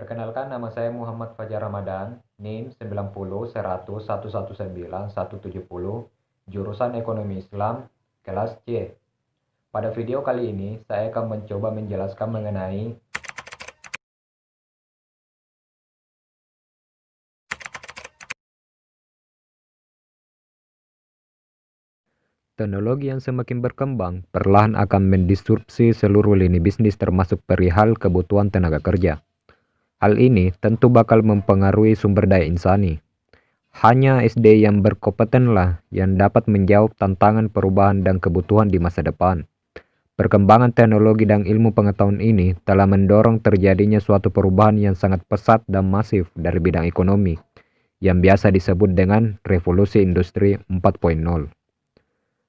Perkenalkan, nama saya Muhammad Fajar Ramadan, NIM 9010119170, jurusan Ekonomi Islam, kelas C. Pada video kali ini, saya akan mencoba menjelaskan mengenai teknologi yang semakin berkembang perlahan akan mendisrupsi seluruh lini bisnis termasuk perihal kebutuhan tenaga kerja. Hal ini tentu bakal mempengaruhi sumber daya insani. Hanya SD yang berkompetenlah yang dapat menjawab tantangan perubahan dan kebutuhan di masa depan. Perkembangan teknologi dan ilmu pengetahuan ini telah mendorong terjadinya suatu perubahan yang sangat pesat dan masif dari bidang ekonomi, yang biasa disebut dengan Revolusi Industri 4.0.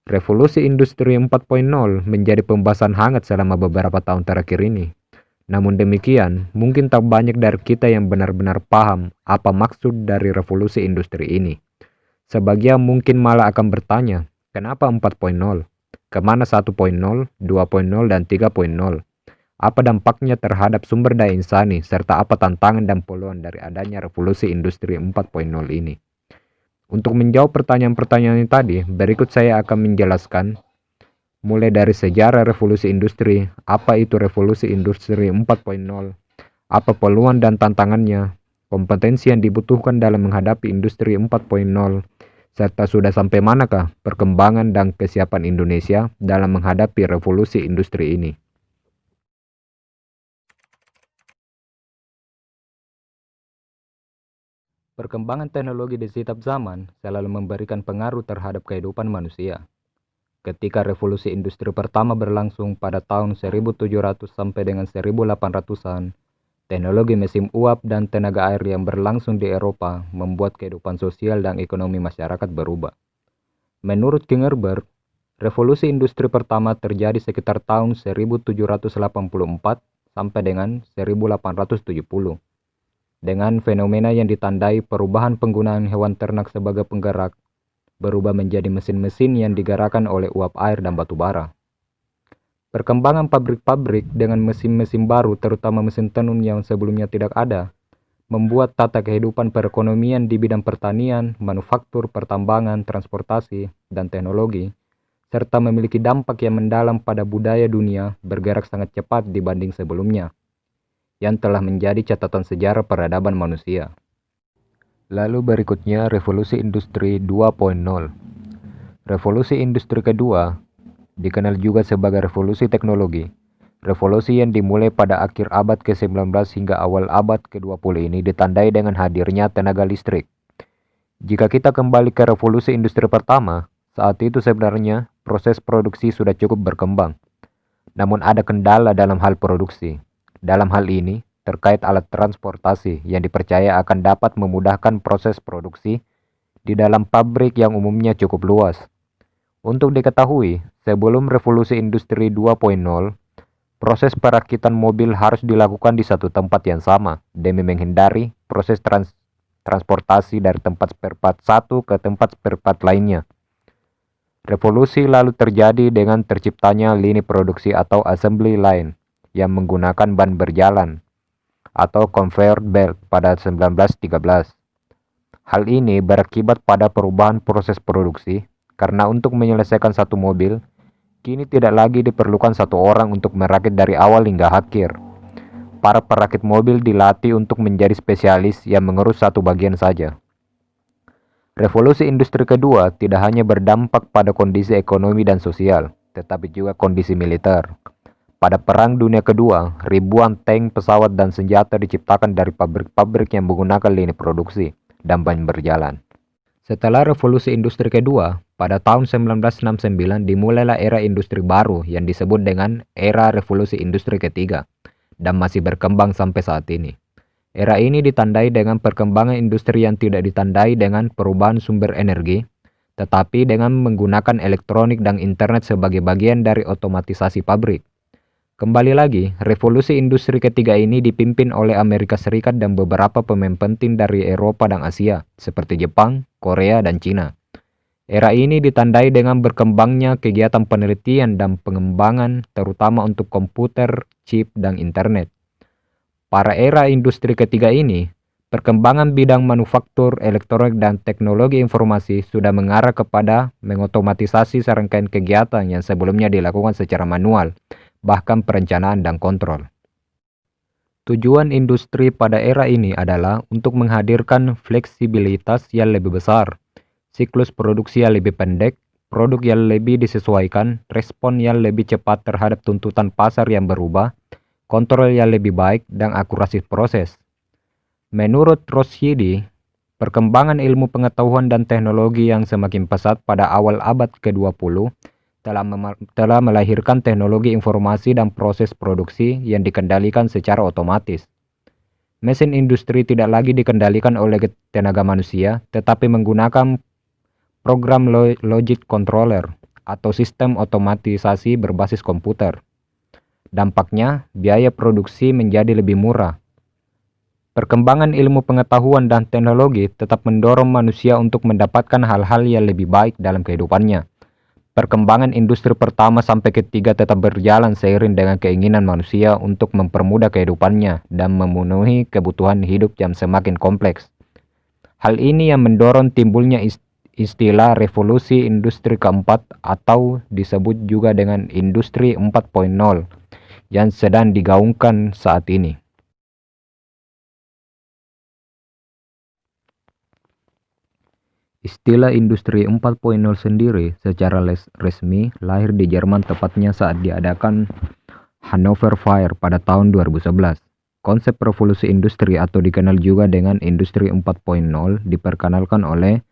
Revolusi Industri 4.0 menjadi pembahasan hangat selama beberapa tahun terakhir ini. Namun demikian, mungkin tak banyak dari kita yang benar-benar paham apa maksud dari revolusi industri ini. Sebagian mungkin malah akan bertanya, kenapa 4.0? Kemana 1.0, 2.0, dan 3.0? Apa dampaknya terhadap sumber daya insani, serta apa tantangan dan peluang dari adanya revolusi industri 4.0 ini? Untuk menjawab pertanyaan-pertanyaan ini tadi, berikut saya akan menjelaskan mulai dari sejarah revolusi industri, apa itu revolusi industri 4.0, apa peluang dan tantangannya, kompetensi yang dibutuhkan dalam menghadapi industri 4.0, serta sudah sampai manakah perkembangan dan kesiapan Indonesia dalam menghadapi revolusi industri ini. Perkembangan teknologi di setiap zaman selalu memberikan pengaruh terhadap kehidupan manusia. Ketika revolusi industri pertama berlangsung pada tahun 1700 sampai dengan 1800-an, teknologi mesin uap dan tenaga air yang berlangsung di Eropa membuat kehidupan sosial dan ekonomi masyarakat berubah. Menurut Kingerberg, revolusi industri pertama terjadi sekitar tahun 1784 sampai dengan 1870. Dengan fenomena yang ditandai perubahan penggunaan hewan ternak sebagai penggerak, berubah menjadi mesin-mesin yang digerakkan oleh uap air dan batu bara. Perkembangan pabrik-pabrik dengan mesin-mesin baru, terutama mesin tenun yang sebelumnya tidak ada, membuat tata kehidupan perekonomian di bidang pertanian, manufaktur, pertambangan, transportasi, dan teknologi, serta memiliki dampak yang mendalam pada budaya dunia bergerak sangat cepat dibanding sebelumnya, yang telah menjadi catatan sejarah peradaban manusia. Lalu berikutnya revolusi industri 2.0. Revolusi industri kedua dikenal juga sebagai revolusi teknologi. Revolusi yang dimulai pada akhir abad ke-19 hingga awal abad ke-20 ini ditandai dengan hadirnya tenaga listrik. Jika kita kembali ke revolusi industri pertama, saat itu sebenarnya proses produksi sudah cukup berkembang. Namun ada kendala dalam hal produksi. Dalam hal ini, terkait alat transportasi yang dipercaya akan dapat memudahkan proses produksi di dalam pabrik yang umumnya cukup luas. Untuk diketahui, sebelum revolusi industri 2.0, proses perakitan mobil harus dilakukan di satu tempat yang sama demi menghindari proses transportasi dari tempat spare part satu ke tempat spare part lainnya. Revolusi lalu terjadi dengan terciptanya lini produksi atau assembly line yang menggunakan ban berjalan atau conveyor belt pada 1913. Hal ini berakibat pada perubahan proses produksi karena untuk menyelesaikan satu mobil, kini tidak lagi diperlukan satu orang untuk merakit dari awal hingga akhir. Para perakit mobil dilatih untuk menjadi spesialis yang mengurus satu bagian saja. Revolusi industri kedua tidak hanya berdampak pada kondisi ekonomi dan sosial, tetapi juga kondisi militer. Pada Perang Dunia Kedua, ribuan tank, pesawat, dan senjata diciptakan dari pabrik-pabrik yang menggunakan lini produksi dan ban berjalan. Setelah revolusi industri kedua, pada tahun 1969 dimulailah era industri baru yang disebut dengan era revolusi industri ketiga dan masih berkembang sampai saat ini. Era ini ditandai dengan perkembangan industri yang tidak ditandai dengan perubahan sumber energi, tetapi dengan menggunakan elektronik dan internet sebagai bagian dari otomatisasi pabrik. Kembali lagi, revolusi industri ketiga ini dipimpin oleh Amerika Serikat dan beberapa pemain penting dari Eropa dan Asia, seperti Jepang, Korea, dan Cina. Era ini ditandai dengan berkembangnya kegiatan penelitian dan pengembangan, terutama untuk komputer, chip, dan internet. Pada era industri ketiga ini, perkembangan bidang manufaktur, elektronik, dan teknologi informasi sudah mengarah kepada mengotomatisasi serangkaian kegiatan yang sebelumnya dilakukan secara manual, bahkan perencanaan dan kontrol. Tujuan industri pada era ini adalah untuk menghadirkan fleksibilitas yang lebih besar, siklus produksi yang lebih pendek, produk yang lebih disesuaikan, respon yang lebih cepat terhadap tuntutan pasar yang berubah, kontrol yang lebih baik, dan akurasi proses. Menurut Rosidi, perkembangan ilmu pengetahuan dan teknologi yang semakin pesat pada awal abad ke-20 telah melahirkan teknologi informasi dan proses produksi yang dikendalikan secara otomatis. Mesin industri tidak lagi dikendalikan oleh tenaga manusia, tetapi menggunakan program logic controller atau sistem otomatisasi berbasis komputer. Dampaknya, biaya produksi menjadi lebih murah. Perkembangan ilmu pengetahuan dan teknologi tetap mendorong manusia untuk mendapatkan hal-hal yang lebih baik dalam kehidupannya. Perkembangan industri pertama sampai ketiga tetap berjalan seiring dengan keinginan manusia untuk mempermudah kehidupannya dan memenuhi kebutuhan hidup yang semakin kompleks. Hal ini yang mendorong timbulnya istilah revolusi industri keempat atau disebut juga dengan industri 4.0 yang sedang digaungkan saat ini. Istilah industri 4.0 sendiri secara resmi lahir di Jerman tepatnya saat diadakan Hannover Fair pada tahun 2011. Konsep revolusi industri atau dikenal juga dengan industri 4.0 diperkenalkan oleh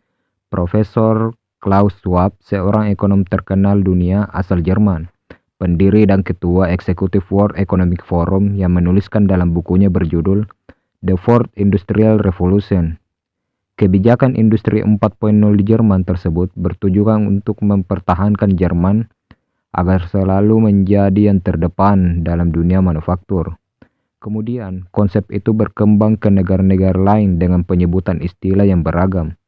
Profesor Klaus Schwab, seorang ekonom terkenal dunia asal Jerman, pendiri dan ketua eksekutif World Economic Forum yang menuliskan dalam bukunya berjudul The Fourth Industrial Revolution. Kebijakan industri 4.0 di Jerman tersebut bertujuan untuk mempertahankan Jerman agar selalu menjadi yang terdepan dalam dunia manufaktur. Kemudian, konsep itu berkembang ke negara-negara lain dengan penyebutan istilah yang beragam,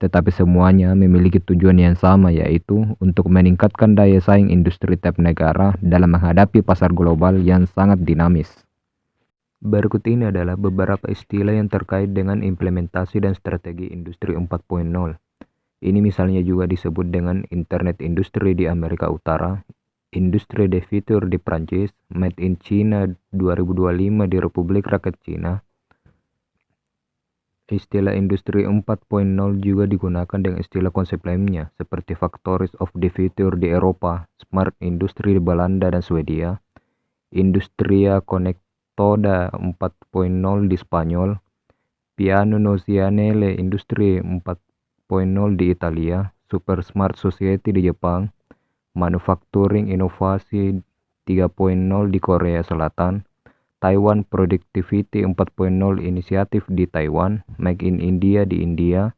tetapi semuanya memiliki tujuan yang sama, yaitu untuk meningkatkan daya saing industri tiap negara dalam menghadapi pasar global yang sangat dinamis. Berikut ini adalah beberapa istilah yang terkait dengan implementasi dan strategi industri 4.0. Ini misalnya juga disebut dengan Internet Industry di Amerika Utara, Industrie des Futurs di Prancis, Made in China 2025 di Republik Rakyat Cina. Istilah industri 4.0 juga digunakan dengan istilah konsep lainnya, seperti Factories of the Future di Eropa, Smart Industry di Belanda dan Swedia, Industria Conectada 4.0 di Spanyol, Piano Nozianele Industri 4.0 di Italia, Super Smart Society di Jepang, Manufacturing Inovasi 3.0 di Korea Selatan, Taiwan Productivity 4.0 inisiatif di Taiwan, Make in India di India,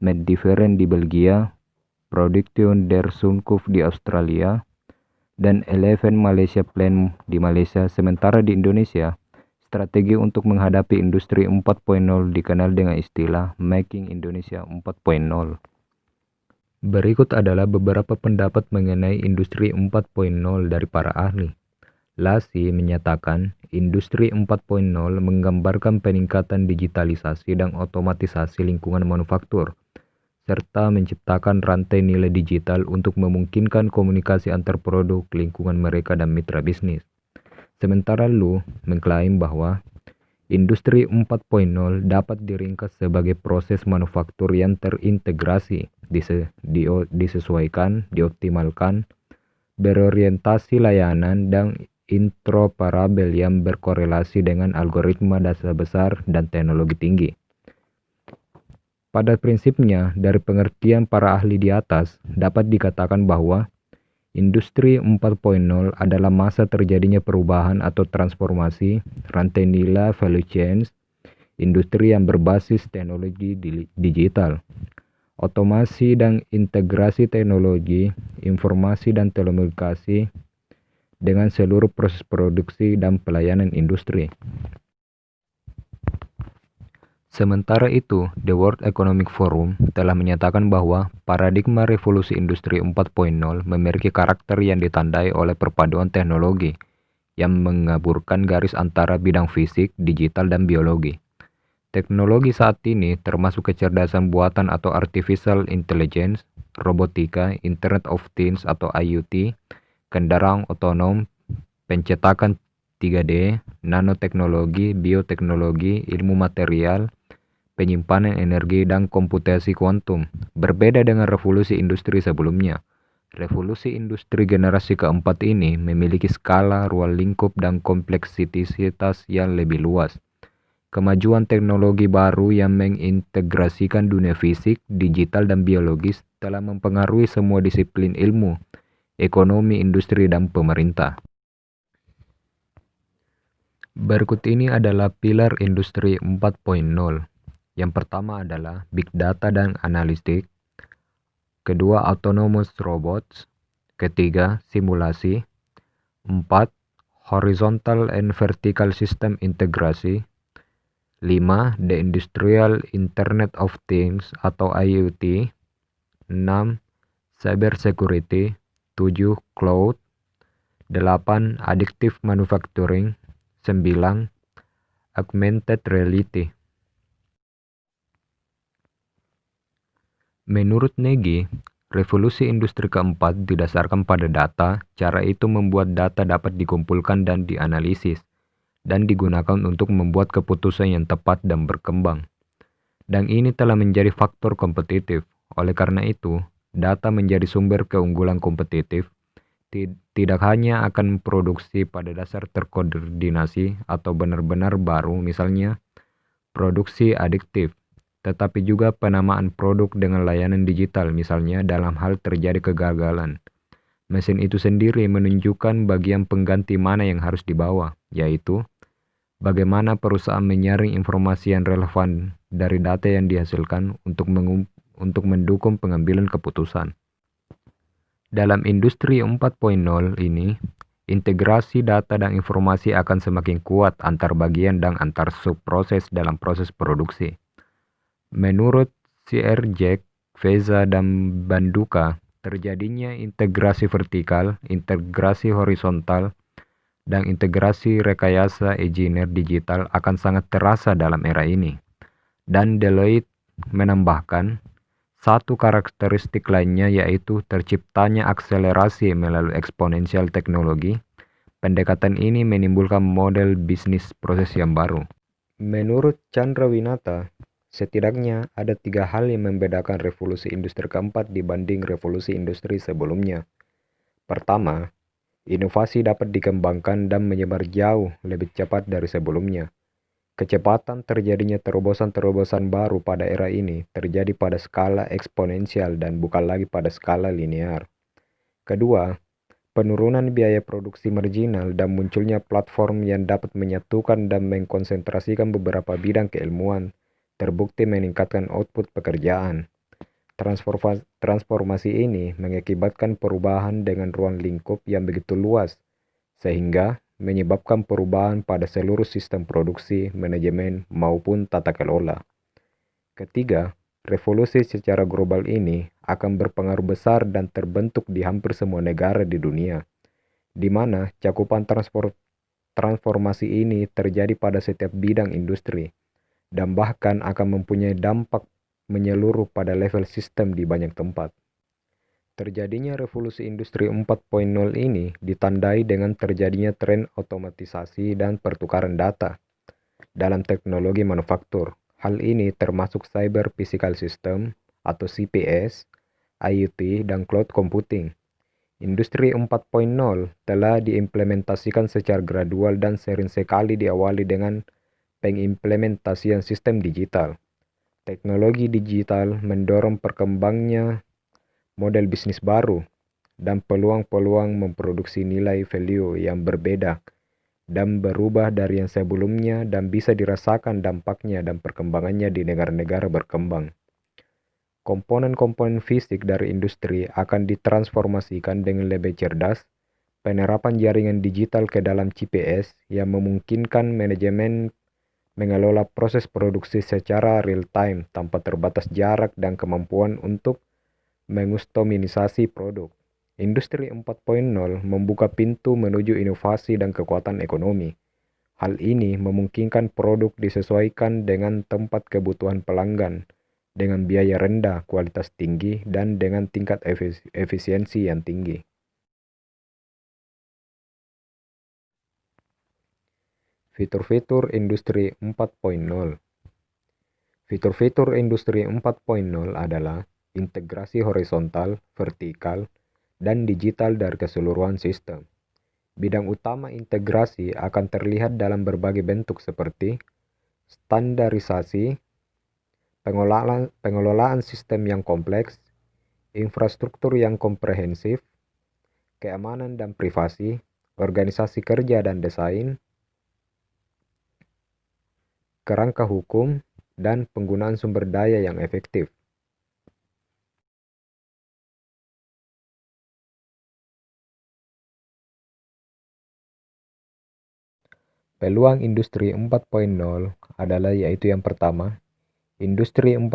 Made Different di Belgia, Production der Zukunft di Australia, dan Eleven Malaysia Plan di Malaysia. Sementara di Indonesia, strategi untuk menghadapi industri 4.0 dikenal dengan istilah Making Indonesia 4.0. Berikut adalah beberapa pendapat mengenai industri 4.0 dari para ahli. Lasi menyatakan, industri 4.0 menggambarkan peningkatan digitalisasi dan otomatisasi lingkungan manufaktur, serta menciptakan rantai nilai digital untuk memungkinkan komunikasi antar produk, lingkungan mereka, dan mitra bisnis. Sementara Lu mengklaim bahwa industri 4.0 dapat diringkas sebagai proses manufaktur yang terintegrasi, disesuaikan, dioptimalkan, berorientasi layanan, dan interoperabel yang berkorelasi dengan algoritma dasar besar dan teknologi tinggi. Pada prinsipnya, dari pengertian para ahli di atas, dapat dikatakan bahwa industri 4.0 adalah masa terjadinya perubahan atau transformasi rantai nilai value chains, industri yang berbasis teknologi digital, otomasi dan integrasi teknologi, informasi dan telekomunikasi, dengan seluruh proses produksi dan pelayanan industri. Sementara itu, The World Economic Forum telah menyatakan bahwa paradigma revolusi industri 4.0 memiliki karakter yang ditandai oleh perpaduan teknologi, yang mengaburkan garis antara bidang fisik, digital, dan biologi. Teknologi saat ini termasuk kecerdasan buatan atau artificial intelligence, robotika, Internet of Things atau IoT, kendaraan otonom, pencetakan 3D, nanoteknologi, bioteknologi, ilmu material, penyimpanan energi, dan komputasi kuantum. Berbeda dengan revolusi industri sebelumnya. Revolusi industri generasi keempat ini memiliki skala, ruang lingkup, dan kompleksitas yang lebih luas. Kemajuan teknologi baru yang mengintegrasikan dunia fisik, digital, dan biologis telah mempengaruhi semua disiplin ilmu, ekonomi, industri, dan pemerintah. Berikut ini adalah pilar industri 4.0. Yang pertama adalah Big Data dan Analitik. Kedua, Autonomous Robots. Ketiga, Simulasi. 4. Horizontal and Vertical System Integrasi. 5. The Industrial Internet of Things atau IoT. 6. Cyber Security. 7. Cloud. 8. Additive Manufacturing. 9. Augmented Reality. Menurut Nagy, revolusi industri keempat didasarkan pada data. Cara itu membuat data dapat dikumpulkan dan dianalisis, dan digunakan untuk membuat keputusan yang tepat dan berkembang. Dan ini telah menjadi faktor kompetitif. Oleh karena itu, data menjadi sumber keunggulan kompetitif, tidak hanya akan produksi pada dasar terkoordinasi atau benar-benar baru, misalnya produksi adiktif, tetapi juga penamaan produk dengan layanan digital, misalnya dalam hal terjadi kegagalan. Mesin itu sendiri menunjukkan bagian pengganti mana yang harus dibawa, yaitu bagaimana perusahaan menyaring informasi yang relevan dari data yang dihasilkan untuk mendukung pengambilan keputusan. Dalam industri 4.0 ini, integrasi data dan informasi akan semakin kuat antar bagian dan antar subproses dalam proses produksi. Menurut Sierjek, Veza, dan Banduka, terjadinya integrasi vertikal, integrasi horizontal, dan integrasi rekayasa engineer digital akan sangat terasa dalam era ini. Dan Deloitte menambahkan, satu karakteristik lainnya yaitu terciptanya akselerasi melalui eksponensial teknologi. Pendekatan ini menimbulkan model bisnis proses yang baru. Menurut Chandra Winata, setidaknya ada 3 hal yang membedakan revolusi industri keempat dibanding revolusi industri sebelumnya. Pertama, inovasi dapat dikembangkan dan menyebar jauh lebih cepat dari sebelumnya. Kecepatan terjadinya terobosan-terobosan baru pada era ini terjadi pada skala eksponensial dan bukan lagi pada skala linear. Kedua, penurunan biaya produksi marginal dan munculnya platform yang dapat menyatukan dan mengkonsentrasikan beberapa bidang keilmuan terbukti meningkatkan output pekerjaan. Transformasi ini mengakibatkan perubahan dengan ruang lingkup yang begitu luas, sehingga menyebabkan perubahan pada seluruh sistem produksi, manajemen, maupun tata kelola. Ketiga, revolusi secara global ini akan berpengaruh besar dan terbentuk di hampir semua negara di dunia, di mana cakupan transformasi ini terjadi pada setiap bidang industri, dan bahkan akan mempunyai dampak menyeluruh pada level sistem di banyak tempat. Terjadinya revolusi industri 4.0 ini ditandai dengan terjadinya tren otomatisasi dan pertukaran data dalam teknologi manufaktur. Hal ini termasuk cyber physical system atau CPS, IoT, dan cloud computing. Industri 4.0 telah diimplementasikan secara gradual dan sering sekali diawali dengan pengimplementasian sistem digital. Teknologi digital mendorong perkembangnya model bisnis baru dan peluang-peluang memproduksi nilai value yang berbeda dan berubah dari yang sebelumnya, dan bisa dirasakan dampaknya dan perkembangannya di negara-negara berkembang. Komponen-komponen fisik dari industri akan ditransformasikan dengan lebih cerdas. Penerapan jaringan digital ke dalam CPS yang memungkinkan manajemen mengelola proses produksi secara real-time tanpa terbatas jarak dan kemampuan untuk mengustomisasi produk. Industri 4.0 membuka pintu menuju inovasi dan kekuatan ekonomi. Hal ini memungkinkan produk disesuaikan dengan tempat kebutuhan pelanggan, dengan biaya rendah, kualitas tinggi, dan dengan tingkat efisiensi yang tinggi. Fitur-fitur Industri 4.0. Fitur-fitur Industri 4.0 adalah integrasi horizontal, vertikal, dan digital dari keseluruhan sistem. Bidang utama integrasi akan terlihat dalam berbagai bentuk seperti standarisasi, pengelolaan sistem yang kompleks, infrastruktur yang komprehensif, keamanan dan privasi, organisasi kerja dan desain, kerangka hukum, dan penggunaan sumber daya yang efektif. Peluang Industri 4.0 adalah yaitu yang pertama, Industri 4.0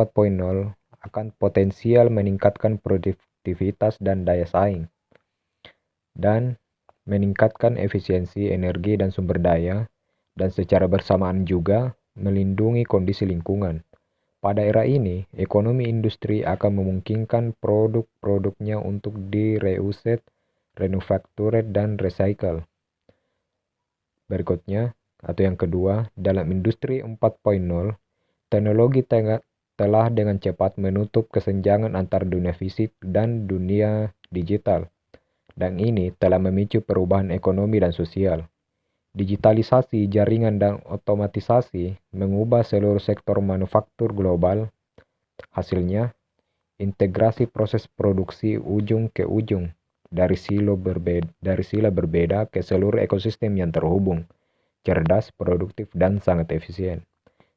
akan potensial meningkatkan produktivitas dan daya saing, dan meningkatkan efisiensi energi dan sumber daya, dan secara bersamaan juga melindungi kondisi lingkungan. Pada era ini, ekonomi industri akan memungkinkan produk-produknya untuk di-reuse, remanufactured, dan recycle. Berikutnya, atau yang kedua, dalam industri 4.0, teknologi telah dengan cepat menutup kesenjangan antar dunia fisik dan dunia digital, dan ini telah memicu perubahan ekonomi dan sosial. Digitalisasi jaringan dan otomatisasi mengubah seluruh sektor manufaktur global. Hasilnya, integrasi proses produksi ujung ke ujung dari sila berbeda ke seluruh ekosistem yang terhubung, cerdas, produktif, dan sangat efisien.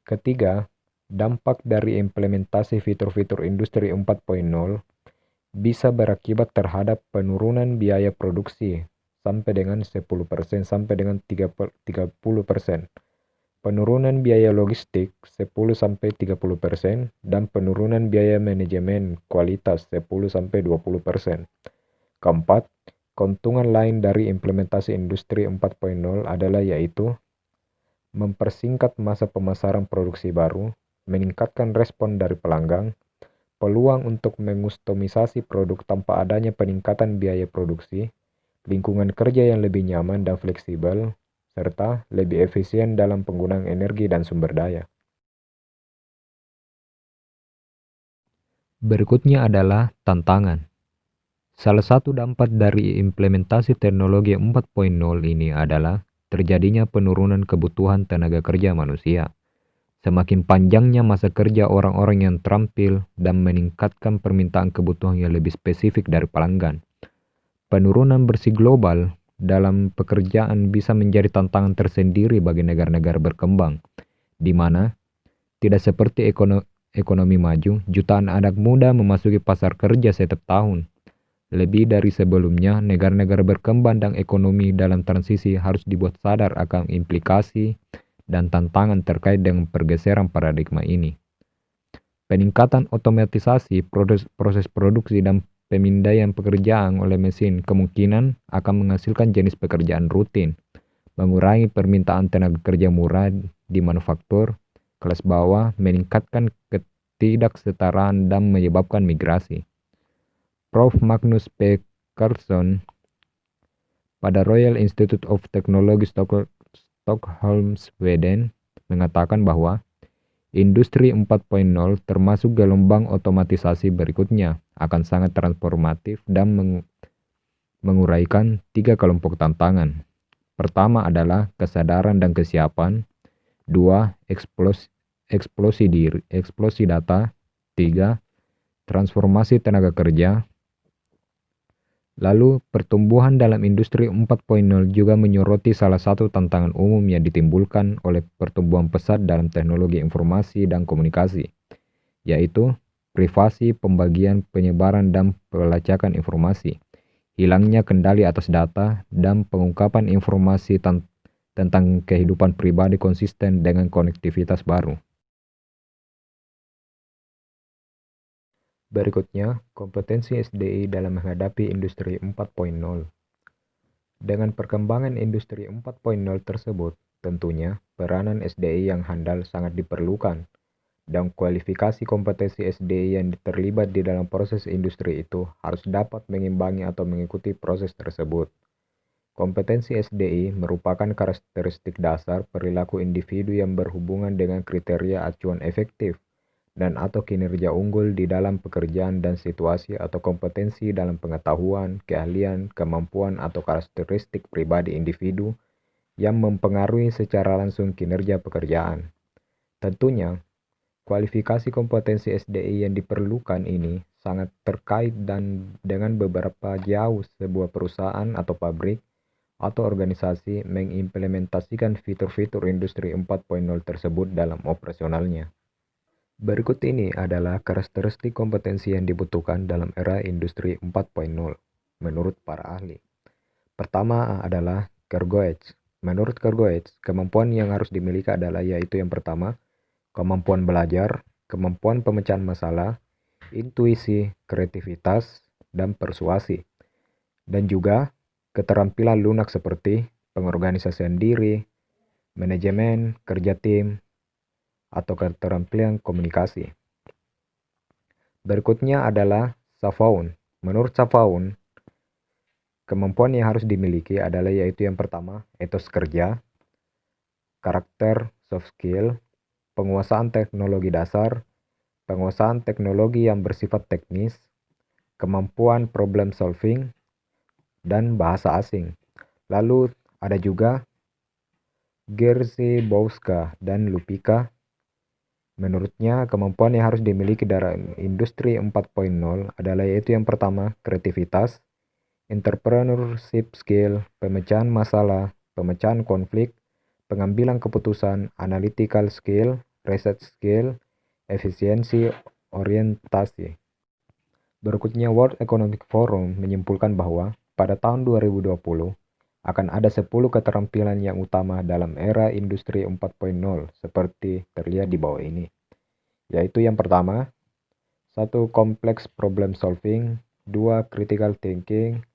Ketiga, dampak dari implementasi fitur-fitur Industri 4.0 bisa berakibat terhadap penurunan biaya produksi sampai dengan 10% sampai dengan 30%, penurunan biaya logistik 10-30%, dan penurunan biaya manajemen kualitas 10-20%. Keempat, keuntungan lain dari implementasi Industri 4.0 adalah yaitu mempersingkat masa pemasaran produksi baru, meningkatkan respon dari pelanggan, peluang untuk mengustomisasi produk tanpa adanya peningkatan biaya produksi, lingkungan kerja yang lebih nyaman dan fleksibel, serta lebih efisien dalam penggunaan energi dan sumber daya. Berikutnya adalah tantangan. Salah satu dampak dari implementasi teknologi 4.0 ini adalah terjadinya penurunan kebutuhan tenaga kerja manusia. Semakin panjangnya masa kerja orang-orang yang terampil dan meningkatkan permintaan kebutuhan yang lebih spesifik dari pelanggan. Penurunan bersih global dalam pekerjaan bisa menjadi tantangan tersendiri bagi negara-negara berkembang, di mana tidak seperti ekonomi maju, jutaan anak muda memasuki pasar kerja setiap tahun. Lebih dari sebelumnya, negara-negara berkembang dan ekonomi dalam transisi harus dibuat sadar akan implikasi dan tantangan terkait dengan pergeseran paradigma ini. Peningkatan otomatisasi proses produksi dan pemindaian pekerjaan oleh mesin kemungkinan akan menghasilkan jenis pekerjaan rutin, mengurangi permintaan tenaga kerja murah di manufaktur kelas bawah, meningkatkan ketidaksetaraan dan menyebabkan migrasi. Prof. Magnus P. Carlsson pada Royal Institute of Technology Stockholm, Sweden mengatakan bahwa Industri 4.0 termasuk gelombang otomatisasi berikutnya akan sangat transformatif dan menguraikan 3 kelompok tantangan. Pertama adalah kesadaran dan kesiapan. 2. Eksplosi data. 3. Transformasi tenaga kerja. Lalu, pertumbuhan dalam industri 4.0 juga menyoroti salah satu tantangan umum yang ditimbulkan oleh pertumbuhan pesat dalam teknologi informasi dan komunikasi, yaitu privasi, pembagian, penyebaran, dan pelacakan informasi, hilangnya kendali atas data, dan pengungkapan informasi tentang kehidupan pribadi konsisten dengan konektivitas baru. Berikutnya, kompetensi SDI dalam menghadapi industri 4.0. Dengan perkembangan industri 4.0 tersebut, tentunya peranan SDI yang handal sangat diperlukan, dan kualifikasi kompetensi SDI yang terlibat di dalam proses industri itu harus dapat mengimbangi atau mengikuti proses tersebut. Kompetensi SDI merupakan karakteristik dasar perilaku individu yang berhubungan dengan kriteria acuan efektif dan atau kinerja unggul di dalam pekerjaan dan situasi atau kompetensi dalam pengetahuan, keahlian, kemampuan atau karakteristik pribadi individu yang mempengaruhi secara langsung kinerja pekerjaan. Tentunya, kualifikasi kompetensi SDI yang diperlukan ini sangat terkait dengan beberapa jauh sebuah perusahaan atau pabrik atau organisasi mengimplementasikan fitur-fitur industri 4.0 tersebut dalam operasionalnya. Berikut ini adalah karakteristik kompetensi yang dibutuhkan dalam era industri 4.0 menurut para ahli. Pertama adalah Kergoets. Menurut Kergoets, kemampuan yang harus dimiliki adalah yaitu yang pertama, kemampuan belajar, kemampuan pemecahan masalah, intuisi, kreativitas, dan persuasi. Dan juga keterampilan lunak seperti pengorganisasian diri, manajemen, kerja tim, atau keterampilan komunikasi. Berikutnya adalah Savaun. Menurut Savaun, kemampuan yang harus dimiliki adalah yaitu yang pertama, etos kerja, karakter, soft skill, penguasaan teknologi dasar, penguasaan teknologi yang bersifat teknis, kemampuan problem solving, dan bahasa asing. Lalu ada juga Gersibowska dan Lupika. Menurutnya, kemampuan yang harus dimiliki dalam industri 4.0 adalah yaitu yang pertama, kreativitas, entrepreneurship skill, pemecahan masalah, pemecahan konflik, pengambilan keputusan, analytical skill, research skill, efisiensi, orientasi. Berikutnya, World Economic Forum menyimpulkan bahwa pada tahun 2020 akan ada 10 keterampilan yang utama dalam era industri 4.0 seperti terlihat di bawah ini. Yaitu yang pertama, 1. Complex problem solving, 2. Critical thinking,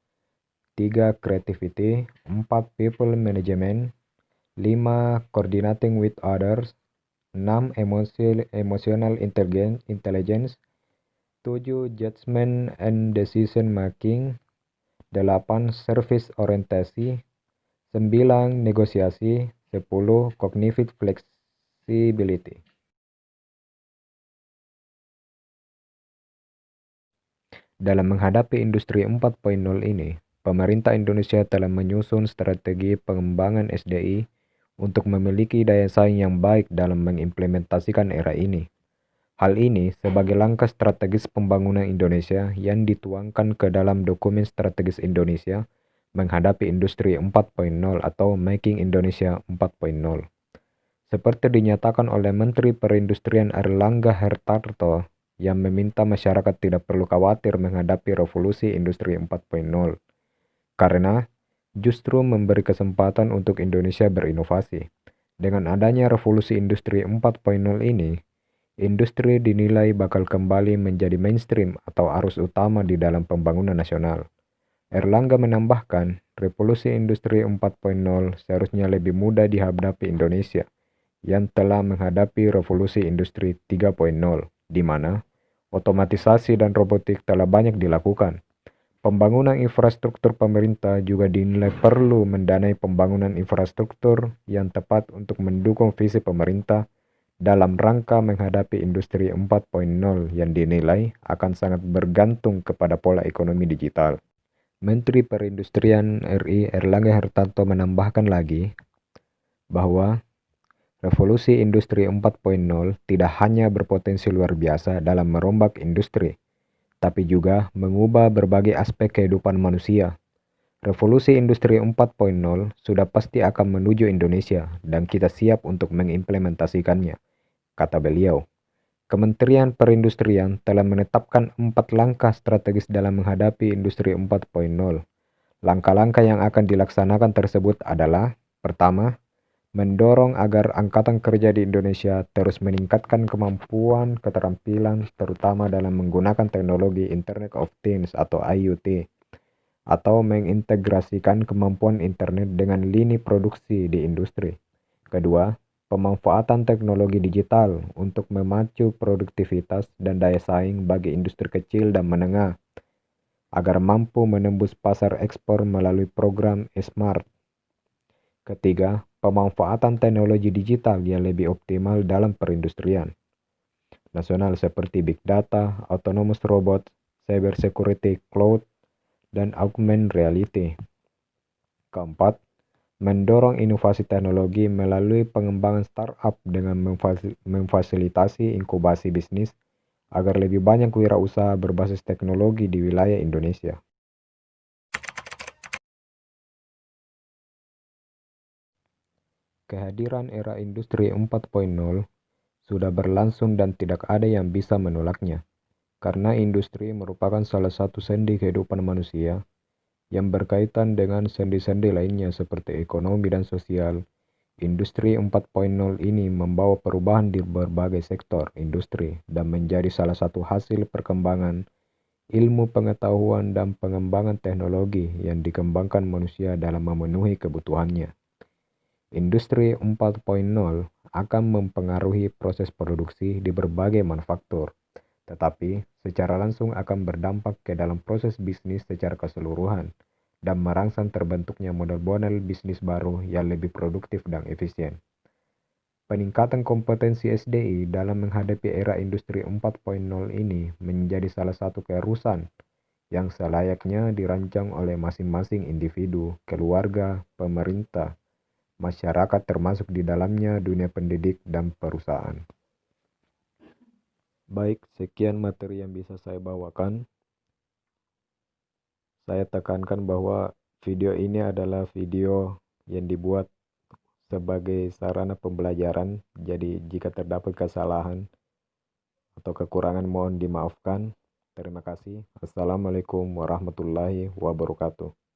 3. Creativity, 4. People management, 5. Coordinating with others, 6. Emotional intelligence, 7. Judgment and decision making, 8. Service orientasi, 9. Negosiasi, 10. Cognitive flexibility. Dalam menghadapi industri 4.0 ini, pemerintah Indonesia telah menyusun strategi pengembangan SDI untuk memiliki daya saing yang baik dalam mengimplementasikan era ini. Hal ini sebagai langkah strategis pembangunan Indonesia yang dituangkan ke dalam dokumen strategis Indonesia menghadapi industri 4.0 atau Making Indonesia 4.0. Seperti dinyatakan oleh Menteri Perindustrian Airlangga Hartarto yang meminta masyarakat tidak perlu khawatir menghadapi revolusi industri 4.0 karena justru memberi kesempatan untuk Indonesia berinovasi. Dengan adanya revolusi industri 4.0 ini, industri dinilai bakal kembali menjadi mainstream atau arus utama di dalam pembangunan nasional. Erlangga menambahkan, revolusi industri 4.0 seharusnya lebih mudah dihadapi Indonesia yang telah menghadapi revolusi industri 3.0, di mana otomatisasi dan robotik telah banyak dilakukan. Pembangunan infrastruktur pemerintah juga dinilai perlu mendanai pembangunan infrastruktur yang tepat untuk mendukung visi pemerintah dalam rangka menghadapi industri 4.0 yang dinilai akan sangat bergantung kepada pola ekonomi digital. Menteri Perindustrian RI Airlangga Hartarto menambahkan lagi bahwa revolusi industri 4.0 tidak hanya berpotensi luar biasa dalam merombak industri, tapi juga mengubah berbagai aspek kehidupan manusia. Revolusi industri 4.0 sudah pasti akan menuju Indonesia dan kita siap untuk mengimplementasikannya, kata beliau. Kementerian Perindustrian telah menetapkan 4 langkah strategis dalam menghadapi industri 4.0. Langkah-langkah yang akan dilaksanakan tersebut adalah: pertama, mendorong agar angkatan kerja di Indonesia terus meningkatkan kemampuan keterampilan terutama dalam menggunakan teknologi Internet of Things atau IoT atau mengintegrasikan kemampuan internet dengan lini produksi di industri. Kedua, pemanfaatan teknologi digital untuk memacu produktivitas dan daya saing bagi industri kecil dan menengah agar mampu menembus pasar ekspor melalui program Smart. Ketiga, pemanfaatan teknologi digital yang lebih optimal dalam perindustrian nasional seperti big data, autonomous robot, cyber security, cloud, dan augmented reality. Keempat, mendorong inovasi teknologi melalui pengembangan startup dengan memfasilitasi inkubasi bisnis agar lebih banyak wirausaha berbasis teknologi di wilayah Indonesia. Kehadiran era industri 4.0 sudah berlangsung dan tidak ada yang bisa menolaknya, karena industri merupakan salah satu sendi kehidupan manusia yang berkaitan dengan sendi-sendi lainnya seperti ekonomi dan sosial. Industri 4.0 ini membawa perubahan di berbagai sektor industri dan menjadi salah satu hasil perkembangan ilmu pengetahuan dan pengembangan teknologi yang dikembangkan manusia dalam memenuhi kebutuhannya. Industri 4.0 akan mempengaruhi proses produksi di berbagai manufaktur, tetapi secara langsung akan berdampak ke dalam proses bisnis secara keseluruhan dan merangsang terbentuknya model-model bisnis baru yang lebih produktif dan efisien. Peningkatan kompetensi SDI dalam menghadapi era industri 4.0 ini menjadi salah satu keharusan yang selayaknya dirancang oleh masing-masing individu, keluarga, pemerintah, masyarakat termasuk di dalamnya dunia pendidik dan perusahaan. Baik, sekian materi yang bisa saya bawakan. Saya tekankan bahwa video ini adalah video yang dibuat sebagai sarana pembelajaran, jadi jika terdapat kesalahan atau kekurangan mohon dimaafkan. Terima kasih. Assalamualaikum warahmatullahi wabarakatuh.